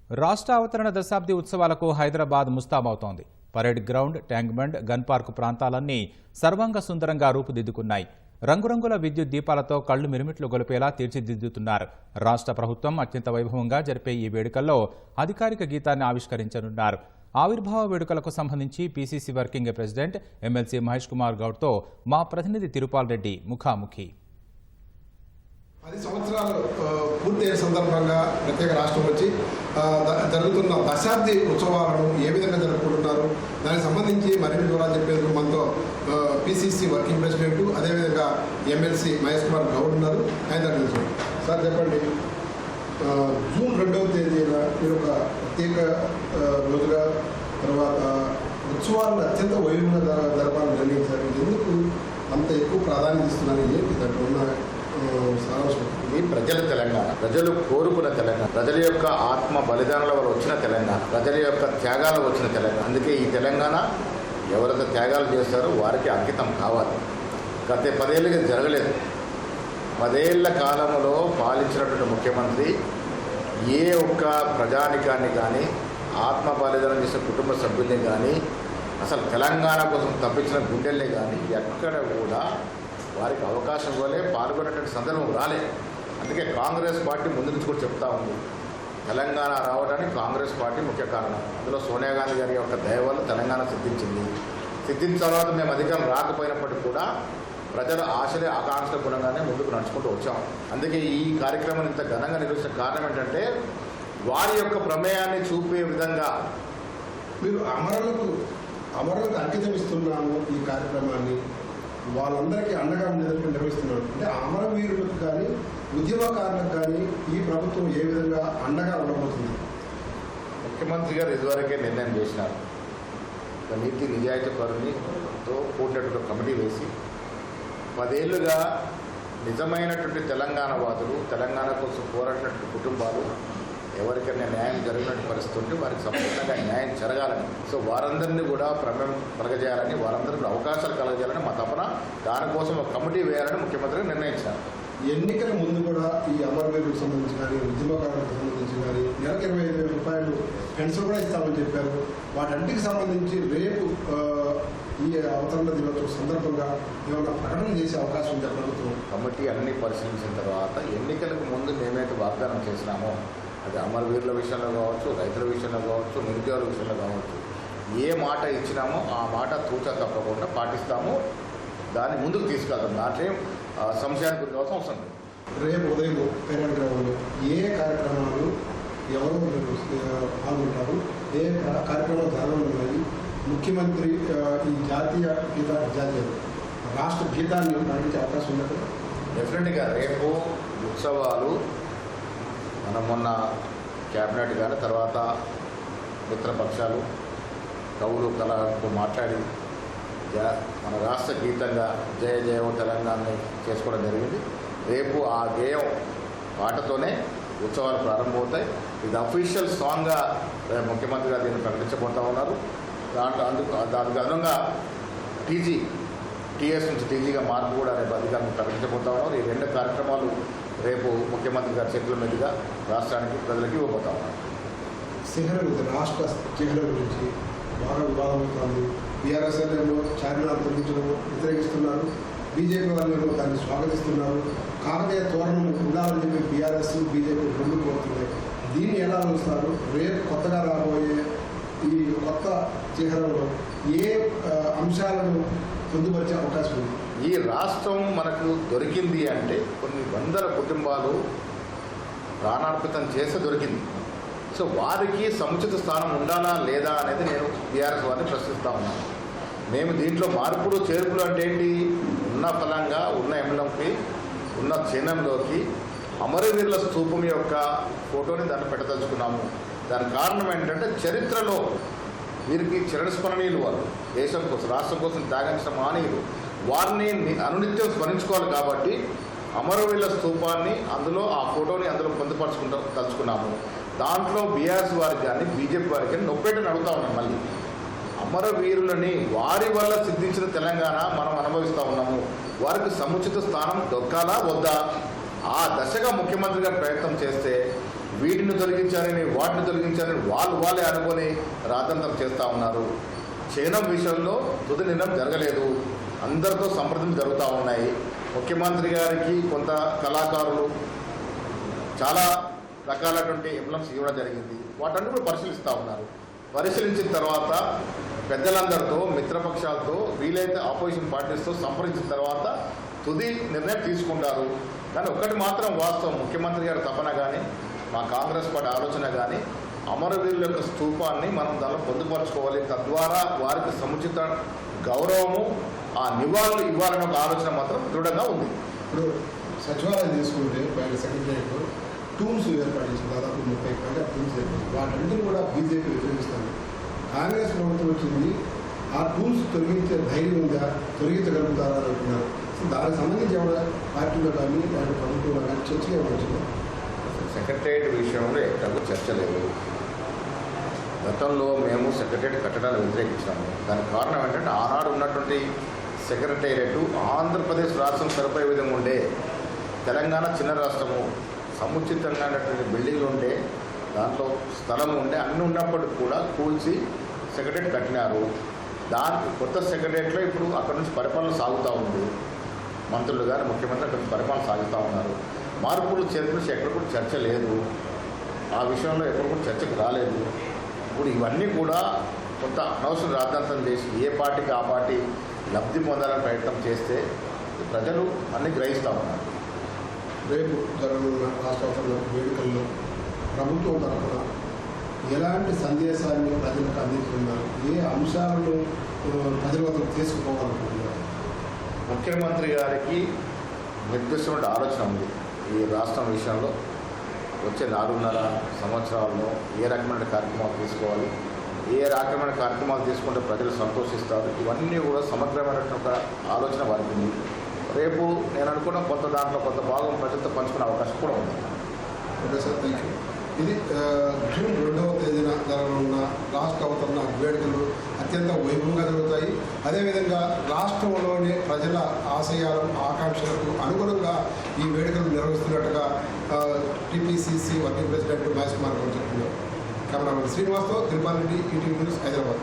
రాష్ట్ర అవతరణ దశాబ్ది ఉత్సవాలకు హైదరాబాద్ ముస్తాబవుతోంది. Parade ground, tank bund, gun park ప్రాంతాలన్నీ సర్వాంగ సుందరంగా రూపుదిద్దుకున్నాయి. రంగురంగుల విద్యుత్ దీపాలతో కళ్లు మిరుమిట్లు గొలిపేలా తీర్చిదిద్దుతున్నారు. రాష్ట్ర ప్రభుత్వం అత్యంత వైభవంగా జరిపే ఈ వేడుకల్లో అధికారిక గీతాన్ని ఆవిష్కరించనున్నారు. ఆవిర్భావ వేడుకలకు సంబంధించి PCC working president MLC Mahesh Kumar గౌడ్తో మా ప్రతినిధి తిరుపాల్ రెడ్డి ముఖాముఖి. 10 సంవత్సరాలు పూర్తయిన సందర్భంగా ప్రత్యేక రాష్ట్రం వచ్చి జరుగుతున్న దశాబ్ది ఉత్సవాలను ఏ విధంగా జరుపుకుంటున్నారు, దానికి సంబంధించి మరిన్ని వివరాలు చెప్పేందుకు మనతో పీసీసీ వర్కింగ్ ప్రెసిడెంట్, అదేవిధంగా ఎమ్మెల్సీ మహేష్ కుమార్ గౌడ్ ఉన్నారు. ఆయన తెలుసు సార్, చెప్పండి. జూన్ 2వ తేదీన మీరు ఒక ప్రత్యేక రోజుగా తర్వాత ఉత్సవాలను అత్యంత వైభవంగా జరపాలని నిర్ణయించారు. ఎందుకు అంత ఎక్కువ ప్రాధాన్యత ఇస్తున్నారు? ఏంటి దాంట్లో ఉన్న ఇది ప్రజల తెలంగాణ, ప్రజలు కోరుకున్న తెలంగాణ, ప్రజల యొక్క ఆత్మ బలిదానాల వల్ల వచ్చిన తెలంగాణ, ప్రజల యొక్క త్యాగాలు వచ్చిన తెలంగాణ. అందుకే ఈ తెలంగాణ ఎవరైతే త్యాగాలు చేస్తారో వారికి అంకితం కావాలి. గత 10 ఏళ్ళకి జరగలేదు. 10 ఏళ్ల కాలంలో పాలించినటువంటి ముఖ్యమంత్రి ఏ ఒక్క ప్రజానికాన్ని కానీ, ఆత్మ బలిదానం చేసిన కుటుంబ సభ్యుల్ని కానీ, అసలు తెలంగాణ కోసం తప్పించిన గుండెల్ని కానీ ఎక్కడ కూడా వారికి అవకాశం ఇవ్వలే, పాల్గొనేటువంటి సందర్భం రాలే. అందుకే కాంగ్రెస్ పార్టీ ముందు నుంచి కూడా చెప్తా ఉంది, తెలంగాణ రావడానికి కాంగ్రెస్ పార్టీ ముఖ్య కారణం. అందులో సోనియా గాంధీ గారి యొక్క దయ వల్ల తెలంగాణ సిద్ధించింది. సిద్ధించిన తర్వాత మేము అధికారం రాకపోయినప్పటికీ కూడా ప్రజల ఆశలే ఆకాంక్షల గుణంగానే ముందుకు నడుచుకుంటూ వచ్చాం. అందుకే ఈ కార్యక్రమాన్ని ఇంత ఘనంగా నిర్వహించిన కారణం ఏంటంటే వారి యొక్క ప్రమేయాన్ని చూపే విధంగా మీరు అమరులకు అంకితం ఇస్తున్నాము. ఈ కార్యక్రమాన్ని వాళ్ళందరికీ అండగా ఉండేందుకు నిర్వహిస్తున్నారు. అంటే అమరవీరులకు కానీ, ఉద్యమకారులకు కానీ ఈ ప్రభుత్వం ఏ విధంగా అండగా ఉండబోతుంది? ముఖ్యమంత్రి గారు ఇదివరకే నిర్ణయం చేసినారు. నీతి నిజాయితీ పరునితో కూడినటువంటి కమిటీ వేసి 10 ఏళ్లుగా నిజమైనటువంటి తెలంగాణ వాదులు, తెలంగాణ కోసం పోరాడినటువంటి కుటుంబాలు ఎవరికైనా న్యాయం జరిగినట్టు పరిస్థితి ఉంటే వారికి సంపూర్ణంగా న్యాయం జరగాలని, సో వారందరినీ కూడా ప్రమేయం కలగజేయాలని, వారందరికీ అవకాశాలు కలగజేయాలని మా తపన. దానికోసం ఒక కమిటీ వేయాలని ముఖ్యమంత్రి నిర్ణయించారు. ఎన్నికల ముందు కూడా ఈ అమరవీరులకు సంబంధించి కానీ, ఉద్యమకారులకు సంబంధించి కానీ నెలకు 25,000 రూపాయలు పెన్షన్ కూడా ఇస్తామని చెప్పారు. వాటన్నిటికి సంబంధించి రేపు ఈ అవతరణ దినోత్సవం సందర్భంగా ఏమైనా ప్రకటన చేసే అవకాశం ఉంది ప్రభుత్వం? కమిటీ అన్ని పరిశీలించిన తర్వాత ఎన్నికలకు ముందు మేమైతే వాగ్దానం చేసినామో, అది అమరవీరుల విషయంలో కావచ్చు, రైతుల విషయంలో కావచ్చు, నిరుద్యోగుల విషయంలో కావచ్చు, ఏ మాట ఇచ్చినామో ఆ మాట తూచా తప్పకుండా పాటిస్తాము, దాన్ని ముందుకు తీసుకెళ్తాం. దాంట్లో సంశయానికి గురి కావాల్సిన అవసరం లేదు. రేపు ఉదయం పరేడ్ గ్రౌండ్లో ఏ కార్యక్రమాలు ఎవరు పాల్గొంటారు, ఏ కార్యక్రమాలు జరగనున్నాయి? ముఖ్యమంత్రి ఈ జాతీయ రాష్ట్ర గీతాన్ని పాటించే అవకాశం ఉన్నది. డెఫినెట్గా రేపు ఉత్సవాలు మనం మొన్న క్యాబినెట్ కానీ తర్వాత మిత్రపక్షాలు కవులు కళలతో మాట్లాడి మన రాష్ట్ర గీతంగా జయ జయం తెలంగాణని చేసుకోవడం జరిగింది. రేపు ఆ గేయం పాటతోనే ఉత్సవాలు ప్రారంభమవుతాయి. ఇది అఫీషియల్ సాంగ్గా ముఖ్యమంత్రి గారు దీన్ని ప్రకటించబోతా ఉన్నారు. దానికి అనుగుణంగా టీఎస్ నుంచి టీజీగా మార్పు కూడా రేపు అధికారులు ప్రకటించబోతా ఉన్నారు. ఈ 2 కార్యక్రమాలు రేపు ముఖ్యమంత్రి గారి చేతుల మీదుగా రాష్ట్రానికి ప్రజలకి ఇవ్వబోతా ఉన్నారు. సింహల రాష్ట్ర చిహ్నల గురించి బాగా వివాదం అవుతుంది. బీఆర్ఎస్ ఏమో చార్మినార్ తొలగించడం వ్యతిరేకిస్తున్నారు, బీజేపీ వాళ్ళు దాన్ని స్వాగతిస్తున్నారు. కాకతీయ తోరణం ఉండాలని చెప్పి బీఆర్ఎస్ బీజేపీ 2 కోరుతున్నాయి. దీన్ని ఎలా చూస్తారు? రేపు కొత్తగా రాబోయే ఈ కొత్త చిహ్నంలో ఏ అంశాలను పొందుపరిచే అవకాశం ఉంది? ఈ రాష్ట్రం మనకు దొరికింది అంటే కొన్ని వందల కుటుంబాలు ప్రాణార్పితం చేస్తే దొరికింది. సో వారికి సముచిత స్థానం ఉండాలా లేదా అనేది నేను బీఆర్ఎస్ వారిని ప్రశ్నిస్తూ ఉన్నాను. మేము దీంట్లో మార్పులు చేర్పులు అంటే ఏంటి? ఉన్న ఫలంగా ఉన్న ఎంబ్లంకి ఉన్న చిహ్నంలోకి అమరవీరుల స్తూపం యొక్క ఫోటోని దాన్ని పెట్టదలుచుకున్నాము. దానికి కారణం ఏంటంటే చరిత్రలో వీరికి చిరస్మరణీయులు, వారు దేశం కోసం రాష్ట్రం కోసం త్యాగించిన మహనీయులు, వారిని అనునిత్యం స్మరించుకోవాలి. కాబట్టి అమరవీరుల స్తూపాన్ని అందులో ఆ ఫోటోని అందులో తలుచుకున్నాము. దాంట్లో బీఆర్ఎస్ వారికి కానీ బీజేపీ వారికి కానీ నొప్పేటని అడుగుతా ఉన్నాం. మళ్ళీ అమరవీరులని వారి వల్ల సిద్ధించిన తెలంగాణ మనం అనుభవిస్తూ ఉన్నాము. వారికి సముచిత స్థానం దొరకాలా వద్దా? ఆ దశగా ముఖ్యమంత్రి గారు ప్రయత్నం చేస్తే వీటిని తొలగించారని వాటిని తొలగించారని వాళ్ళే అనుకొని రాతంతం చేస్తూ ఉన్నారు. క్షీణం విషయంలో తుది నిర్ణయం జరగలేదు. అందరితో సంప్రదింపులు జరుగుతూ ఉన్నాయి. ముఖ్యమంత్రి గారికి కొంత కళాకారులు చాలా రకాలటువంటి ఎంబ్లమ్స్ ఇవ్వడం జరిగింది. వాటన్ని కూడా పరిశీలిస్తూ ఉన్నారు. పరిశీలించిన తర్వాత పెద్దలందరితో మిత్రపక్షాలతో వీలైతే ఆపోజిషన్ పార్టీస్తో సంప్రదించిన తర్వాత తుది నిర్ణయం తీసుకుంటారు. కానీ ఒక్కటి మాత్రం వాస్తవం, ముఖ్యమంత్రి గారి తపన కానీ మా కాంగ్రెస్ పార్టీ ఆలోచన కానీ అమరవీరుల యొక్క స్తూపాన్ని మనం దానిలో పొందుపరచుకోవాలి. తద్వారా వారికి సముచిత గౌరవము ఆ నివాళులు ఇవ్వాలనే ఒక ఆలోచన మాత్రం దృఢంగా ఉంది. ఇప్పుడు సచివాలయం తీసుకుంటే బయట సెక్రటరియట్లో టూల్స్ ఏర్పాటు చేసిన దాదాపు 30 పైగా టూల్స్ ఏర్పాటు, వాటన్నింటినీ కూడా బీజేపీ వ్యతిరేకిస్తుంది. కాంగ్రెస్ ప్రభుత్వం వచ్చింది, ఆ టూల్స్ తొలగించే ధైర్యం ఉందా, తొలగించగలుగుతారా అని అంటున్నారు. దానికి సంబంధించి ఎవరైనా పార్టీలో కానీ దాని ప్రభుత్వంలో కానీ చర్చగా వచ్చింది. సెక్రటరియట్ విషయంలో ఎక్కడో చర్చ లేదు. గతంలో మేము సెక్రటరియట్ కట్టడాలు వ్యతిరేకించాము. దానికి కారణం ఏంటంటే ఆనాడు ఉన్నటువంటి సెక్రటేరియట్ ఆంధ్రప్రదేశ్ రాష్ట్రం సరిపోయే విధంగా ఉండే, తెలంగాణ చిన్న రాష్ట్రము, సముచితంగా బిల్డింగ్లు ఉండే, దాంట్లో స్థలం ఉండే, అన్నీ ఉన్నప్పటికీ కూడా కూల్చి సెక్రటరియట్ కట్టినారు. దానికి కొత్త సెక్రటరియట్లో ఇప్పుడు అక్కడ నుంచి పరిపాలన సాగుతూ ఉంది. మంత్రులు కానీ ముఖ్యమంత్రి అక్కడ నుంచి పరిపాలన సాగుతూ ఉన్నారు. మార్పులు చేర్పులు ఎక్కడ కూడా చర్చ లేదు. ఆ విషయంలో ఎక్కడ కూడా చర్చకు రాలేదు. ఇప్పుడు ఇవన్నీ కూడా కొంత అనవసరం రాద్ధాంతం చేసి ఏ పార్టీకి ఆ పార్టీ లబ్ధి పొందాలని ప్రయత్నం చేస్తే ప్రజలు అన్ని గ్రహిస్తూ ఉన్నారు. రేపు జరగనున్న రాష్ట్ర వేడుకల్లో ప్రభుత్వం తరఫున ఎలాంటి సందేశాన్ని ప్రజలకు అందిస్తున్నారు, ఏ అంశాలను ప్రజల వద్దకు తీసుకుపోవాలనుకుంటున్నారు? ముఖ్యమంత్రి గారికి నిర్దిష్టమైన ఆలోచన ఉంది. ఈ రాష్ట్రం విషయంలో వచ్చే 4.5 సంవత్సరాల్లో ఏ రకమైన కార్యక్రమాలు తీసుకోవాలి, ఏ రకమైన కార్యక్రమాలు తీసుకుంటే ప్రజలు సంతోషిస్తారు, ఇవన్నీ కూడా సమగ్రమైనటువంటి ఒక ఆలోచన వారికి ఉంది. రేపు నేను అనుకున్న కొంత దాంట్లో కొంత భాగం ప్రజలతో పంచుకునే అవకాశం కూడా ఉంది. Okay sir, thank you. ఇది జూన్ 2వ తేదీన జరగనున్న రాష్ట్ర అవతరణ వేడుకలు అత్యంత వైభవంగా జరుగుతాయి. అదేవిధంగా రాష్ట్రంలోని ప్రజల ఆశయాలు ఆకాంక్షలకు అనుగుణంగా ఈ వేడుకలు నిర్వహిస్తున్నట్టుగా TPCC working president Mahesh Kumar గారు చెప్తున్నారు. కెమెరామెన్ శ్రీనివాస్తో తిరుపతి ఈటీవీ న్యూస్, హైదరాబాద్.